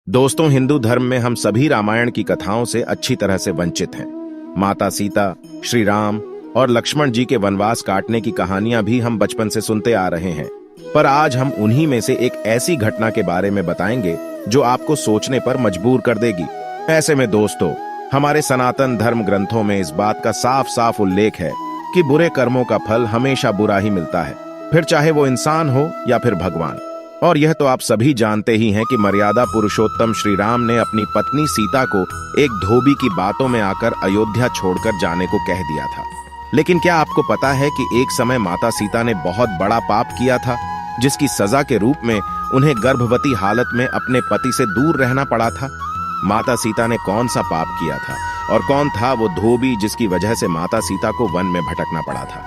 दोस्तों, हिंदू धर्म में हम सभी रामायण की कथाओं से अच्छी तरह से वंचित हैं। माता सीता, श्री राम और लक्ष्मण जी के वनवास काटने की कहानियां भी हम बचपन से सुनते आ रहे हैं। पर आज हम उन्हीं में से एक ऐसी घटना के बारे में बताएंगे जो आपको सोचने पर मजबूर कर देगी। ऐसे में दोस्तों, हमारे सनातन धर्म ग्रंथों में इस बात का साफ साफ उल्लेख है कि बुरे कर्मों का फल हमेशा बुरा ही मिलता है, फिर चाहे वो इंसान हो या फिर भगवान। और यह तो आप सभी जानते ही हैं कि मर्यादा पुरुषोत्तम श्री राम ने अपनी पत्नी सीता को एक धोबी की बातों में आकर अयोध्या छोड़कर जाने को कह दिया था। लेकिन क्या आपको पता है कि एक समय माता सीता ने बहुत बड़ा पाप किया था, जिसकी सजा के रूप में उन्हें गर्भवती हालत में अपने पति से दूर रहना पड़ा था। माता सीता ने कौन सा पाप किया था और कौन था वो धोबी जिसकी वजह से माता सीता को वन में भटकना पड़ा था?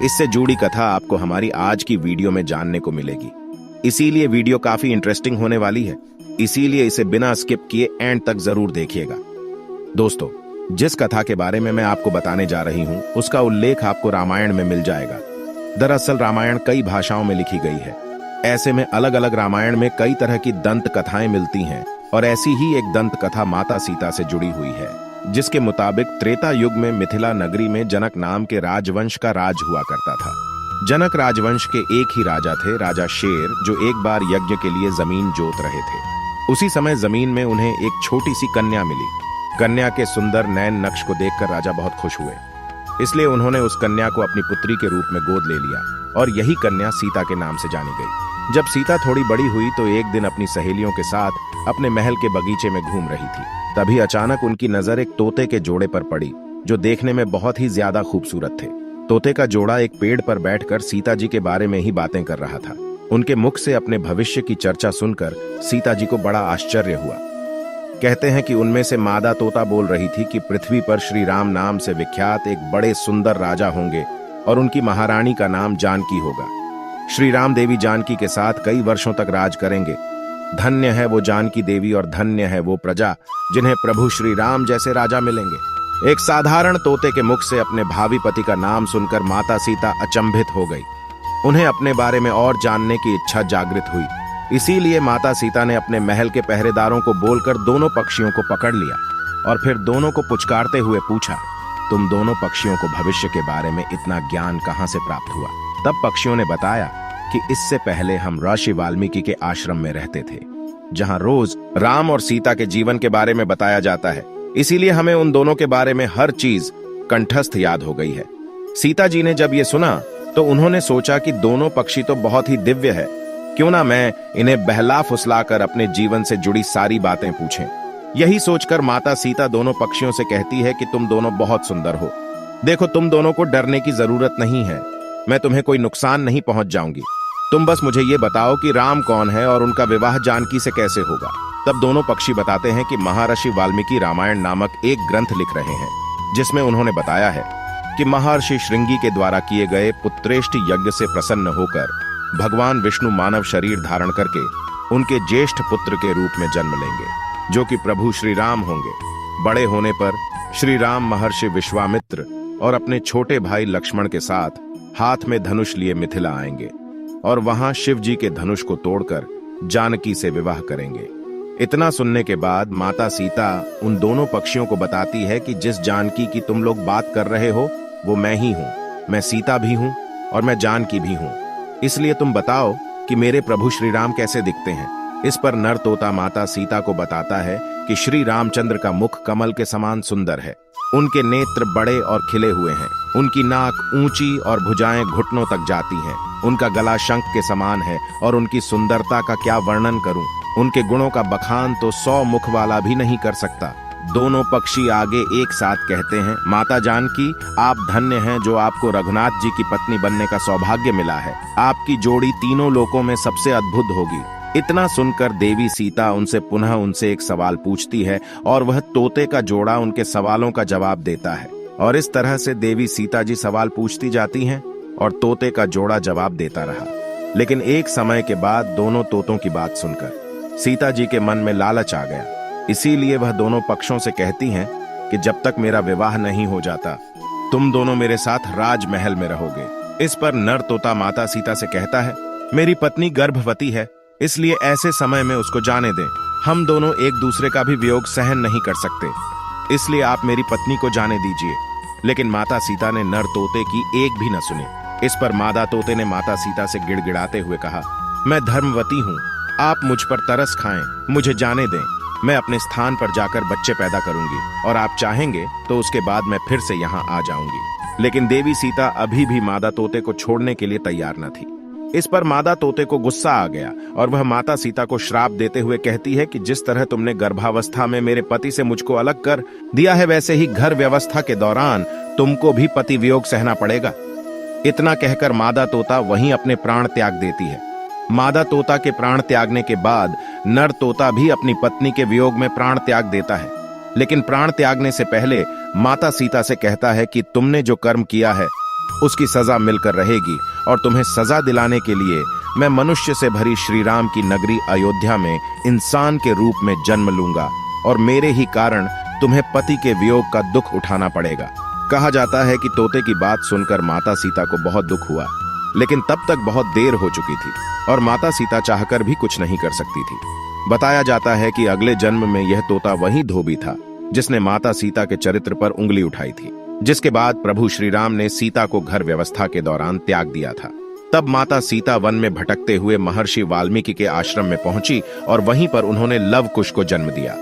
इससे जुड़ी कथा आपको हमारी आज की वीडियो में जानने को मिलेगी। इसीलिए वीडियो काफी इंटरेस्टिंग होने वाली है, इसीलिए इसे बिना स्किप किए एंड तक जरूर देखिएगा। दोस्तों, जिस कथा के बारे में मैं आपको बताने जा रही हूं, उसका उल्लेख आपको रामायण में मिल जाएगा। दरअसल रामायण कई भाषाओं में लिखी गई है। ऐसे में अलग अलग रामायण में कई तरह की दंत कथाएं मिलती हैं और ऐसी ही एक दंत कथा माता सीता से जुड़ी हुई है, जिसके मुताबिक त्रेता युग में मिथिला नगरी में जनक नाम के राजवंश का राज हुआ करता था। जनक राजवंश के एक ही राजा थे, राजा शेर, जो एक बार यज्ञ के लिए जमीन जोत रहे थे। उसी समय जमीन में उन्हें एक छोटी सी कन्या मिली। कन्या के सुंदर नयन नक्श को देखकर राजा बहुत खुश हुए, इसलिए उन्होंने उस कन्या को अपनी पुत्री के रूप में गोद ले लिया और यही कन्या सीता के नाम से जानी गई। जब सीता थोड़ी बड़ी हुई तो एक दिन अपनी सहेलियों के साथ अपने महल के बगीचे में घूम रही थी। तभी अचानक उनकी नजर एक तोते के जोड़े पर पड़ी, जो देखने में बहुत ही ज्यादा खूबसूरत थे। तोते का जोड़ा एक पेड़ पर बैठकर सीता जी के बारे में ही बातें कर रहा था। उनके मुख से अपने भविष्य की चर्चा सुनकर सीता जी को बड़ा आश्चर्य हुआ। कहते हैं कि उनमें से मादा तोता बोल रही थी कि पृथ्वी पर श्री राम नाम से विख्यात एक बड़े सुंदर राजा होंगे और उनकी महारानी का नाम जानकी होगा। श्री राम देवी जानकी के साथ कई वर्षों तक राज करेंगे। धन्य है वो जानकी देवी और धन्य है वो प्रजा जिन्हें प्रभु श्री राम जैसे राजा मिलेंगे। एक साधारण तोते के मुख से अपने भावी पति का नाम सुनकर माता सीता अचंभित हो गई। उन्हें अपने बारे में और जानने की इच्छा जागृत हुई। इसीलिए माता सीता ने अपने महल के पहरेदारों को बोलकर दोनों पक्षियों को पकड़ लिया और फिर दोनों को पुचकारते हुए पूछा, तुम दोनों पक्षियों को भविष्य के बारे में इतना ज्ञान कहां से प्राप्त हुआ? तब पक्षियों ने बताया कि इससे पहले हम ऋषि वाल्मीकि के आश्रम में रहते थे, जहां रोज राम और सीता के जीवन के बारे में बताया जाता है। इसीलिए हमें उन दोनों के बारे में हर चीज कंठस्थ याद हो गई है। सीता जी ने जब ये सुना तो उन्होंने सोचा कि दोनों पक्षी तो बहुत ही दिव्य है, क्यों ना मैं इन्हें बहला फुसलाकर अपने जीवन से जुड़ी सारी बातें पूछें। यही सोचकर माता सीता दोनों पक्षियों से कहती है कि तुम दोनों बहुत सुंदर हो। देखो, तुम दोनों को डरने की जरूरत नहीं है, मैं तुम्हें कोई नुकसान नहीं पहुंच जाऊंगी। तुम बस मुझे ये बताओ कि राम कौन है और उनका विवाह जानकी से कैसे होगा। तब दोनों पक्षी बताते हैं कि महर्षि वाल्मीकि रामायण नामक एक ग्रंथ लिख रहे हैं, जिसमें उन्होंने बताया है कि महर्षि श्रृंगी के द्वारा किए गए पुत्रेष्टि यज्ञ से प्रसन्न होकर भगवान विष्णु मानव शरीर धारण करके उनके ज्येष्ठ पुत्र के रूप में जन्म लेंगे, जो कि प्रभु श्री राम होंगे। बड़े होने पर श्री राम महर्षि विश्वामित्र और अपने छोटे भाई लक्ष्मण के साथ हाथ में धनुष लिए मिथिला आएंगे और वहां शिव जी के धनुष को तोड़कर जानकी से विवाह करेंगे। इतना सुनने के बाद माता सीता उन दोनों पक्षियों को बताती है कि जिस जानकी की तुम लोग बात कर रहे हो वो मैं ही हूँ। मैं सीता भी हूँ और मैं जानकी भी हूँ। इसलिए तुम बताओ कि मेरे प्रभु श्री राम कैसे दिखते हैं। इस पर नर तोता माता सीता को बताता है कि श्री रामचंद्र का मुख कमल के समान सुंदर है। उनके नेत्र बड़े और खिले हुए हैं। उनकी नाक ऊंची और भुजाएं घुटनों तक जाती हैं। उनका गला शंख के समान है और उनकी सुंदरता का क्या वर्णन करूं। उनके गुणों का बखान तो 100 मुख वाला भी नहीं कर सकता। दोनों पक्षी आगे एक साथ कहते हैं, माता जानकी, आप धन्य हैं जो आपको रघुनाथ जी की पत्नी बनने का सौभाग्य मिला है। आपकी जोड़ी तीनों लोकों में सबसे अद्भुत होगी। इतना सुनकर देवी सीता उनसे एक सवाल पूछती है और वह तोते का जोड़ा उनके सवालों का जवाब देता है। और इस तरह से देवी सीता जी सवाल पूछती जाती हैं और तोते का जोड़ा जवाब देता रहा। लेकिन एक समय के बाद दोनों तोतों की बात सुनकर सीता जी के मन में लालच आ गया। इसीलिए वह दोनों पक्षों से कहती हैं कि जब तक मेरा विवाह नहीं हो जाता तुम दोनों मेरे साथ राजमहल में रहोगे। इस पर नर तोता माता सीता से कहता है, मेरी पत्नी गर्भवती है, इसलिए ऐसे समय में उसको जाने दें। हम दोनों एक दूसरे का भी वियोग सहन नहीं कर सकते, इसलिए आप मेरी पत्नी को जाने दीजिए। लेकिन माता सीता ने नर तोते की एक भी न सुनी। इस पर मादा तोते ने माता सीता से गिड़गिड़ाते हुए कहा, मैं धर्मवती हूँ, आप मुझ पर तरस खाएं, मुझे जाने दें। मैं अपने स्थान पर जाकर बच्चे पैदा करूंगी और आप चाहेंगे तो उसके बाद मैं फिर से यहाँ आ जाऊंगी। लेकिन देवी सीता अभी भी मादा तोते को छोड़ने के लिए तैयार न थी। इस पर मादा तोते को गुस्सा आ गया और वह माता सीता को श्राप देते हुए कहती है कि जिस तरह तुमने गर्भावस्था में मेरे पति से मुझको अलग कर दिया है, वैसे ही घर व्यवस्था के दौरान तुमको भी पति वियोग सहना पड़ेगा। इतना कहकर मादा तोता वहीं अपने प्राण त्याग देती है। मादा तोता के प्राण त्यागने के बाद नर तोता भी अपनी पत्नी के वियोग में प्राण त्याग देता है। लेकिन प्राण त्यागने से पहले माता सीता से कहता है कि तुमने जो कर्म किया है उसकी सजा मिलकर रहेगी और तुम्हें सजा दिलाने के लिए मैं मनुष्य से भरी श्री राम की नगरी अयोध्या में इंसान के रूप में जन्म लूंगा और मेरे ही कारण तुम्हें पति के वियोग का दुख उठाना पड़ेगा। कहा जाता है कि तोते की बात सुनकर माता सीता को बहुत दुख हुआ, लेकिन तब तक बहुत देर हो चुकी थी और माता सीता चाहकर भी कुछ नहीं कर सकती थी। बताया जाता है कि अगले जन्म में यह तोता वही धोबी था जिसने माता सीता के चरित्र पर उंगली उठाई थी, जिसके बाद प्रभु श्री राम ने सीता को घर व्यवस्था के दौरान त्याग दिया था। तब माता सीता वन में भटकते हुए महर्षि वाल्मीकि के आश्रम में पहुंची और वहीं पर उन्होंने लव कुश को जन्म दिया।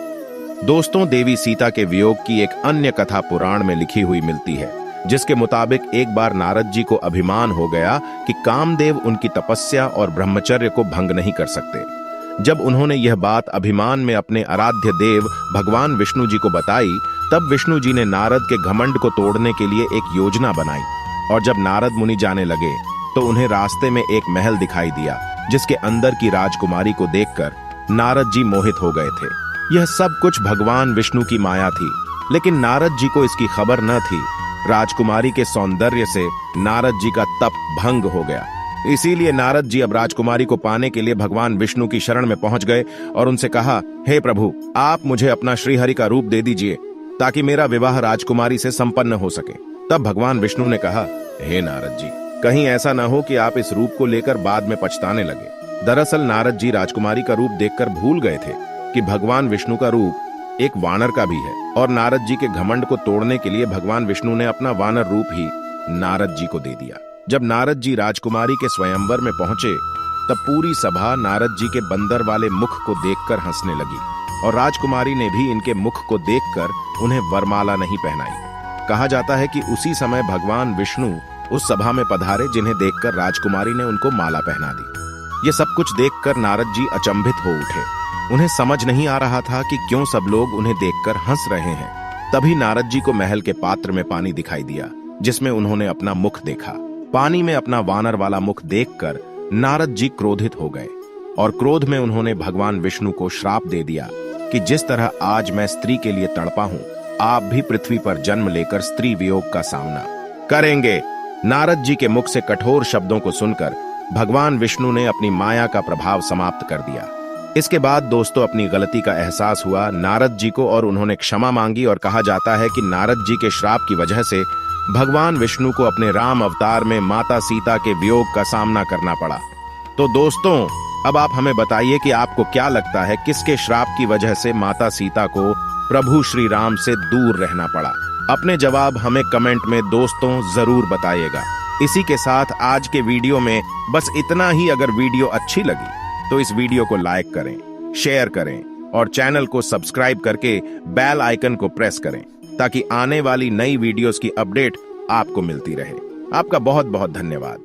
दोस्तों, देवी सीता के वियोग की एक अन्य कथा पुराण में लिखी हुई मिलती है, जिसके मुताबिक एक बार नारद जी को अभिमान हो गया कि कामदेव उनकी तपस्या और ब्रह्मचर्य को भंग नहीं कर सकते। जब उन्होंने यह बात अभिमान में अपने आराध्य देव भगवान विष्णु जी को बताई, तब विष्णु जी ने नारद के घमंड को तोड़ने के लिए एक योजना बनाई। और जब नारद मुनि जाने लगे तो उन्हें रास्ते में एक महल दिखाई दिया, जिसके अंदर की राजकुमारी को देखकर नारद जी मोहित हो गए थे। यह सब कुछ भगवान विष्णु की माया थी, लेकिन नारद जी को इसकी खबर न थी। राजकुमारी के सौंदर्य से नारद जी का तप भंग हो गया। इसीलिए नारद जी अब राजकुमारी को पाने के लिए भगवान विष्णु की शरण में पहुंच गए और उनसे कहा, हे प्रभु, आप मुझे अपना श्रीहरि का रूप दे दीजिए ताकि मेरा विवाह राजकुमारी से संपन्न हो सके। तब भगवान विष्णु ने कहा, हे नारद जी, कहीं ऐसा न हो कि आप इस रूप को लेकर बाद में पछताने लगे। दरअसल नारद जी राजकुमारी का रूप देखकर भूल गए थे कि भगवान विष्णु का रूप एक वानर का भी है और नारद जी के घमंड को तोड़ने के लिए भगवान विष्णु ने अपना वानर रूप ही नारद जी को दे दिया। जब नारद जी राजकुमारी के स्वयंवर में पहुंचे, तब पूरी सभा नारद जी के बंदर वाले मुख को देखकर हंसने लगी और राजकुमारी ने भी इनके मुख को देखकर उन्हें वरमाला नहीं पहनाई। कहा जाता है कि उसी समय भगवान विष्णु उस सभा में पधारे जिन्हें देखकर राजकुमारी ने उनको माला पहना दी। ये सब कुछ देखकर नारद जी अचंभित हो उठे। उन्हें समझ नहीं आ रहा था कि क्यों सब लोग उन्हें देखकर हंस रहे हैं। तभी नारद जी को महल के पात्र में पानी दिखाई दिया, जिसमें उन्होंने अपना मुख देखा। पानी में अपना वानर वाला मुख देखकर नारद जी क्रोधित हो गए और क्रोध में उन्होंने भगवान विष्णु को श्राप दे दिया कि जिस तरह आज मैं स्त्री के लिए तड़पा हूं, आप भी पृथ्वी पर जन्म लेकर स्त्री वियोग का सामना करेंगे। नारद जी के मुख से कठोर शब्दों को सुनकर भगवान विष्णु ने अपनी माया का प्रभाव समाप्त कर दिया। इसके बाद दोस्तों, अपनी गलती का एहसास हुआ नारद जी को और उन्होंने क्षमा मांगी और कहा जाता है कि नारद जी के श्राप की वजह से भगवान विष्णु को अपने राम अवतार में माता सीता के वियोग का सामना करना पड़ा। तो दोस्तों, अब आप हमें बताइए कि आपको क्या लगता है किसके श्राप की वजह से माता सीता को प्रभु श्री राम से दूर रहना पड़ा? अपने जवाब हमें कमेंट में दोस्तों जरूर बताइएगा। इसी के साथ आज के वीडियो में बस इतना ही। अगर वीडियो अच्छी लगी तो इस वीडियो को लाइक करें, शेयर करें और चैनल को सब्सक्राइब करके बेल आइकन को प्रेस करें ताकि आने वाली नई वीडियोस की अपडेट आपको मिलती रहे। आपका बहुत बहुत धन्यवाद।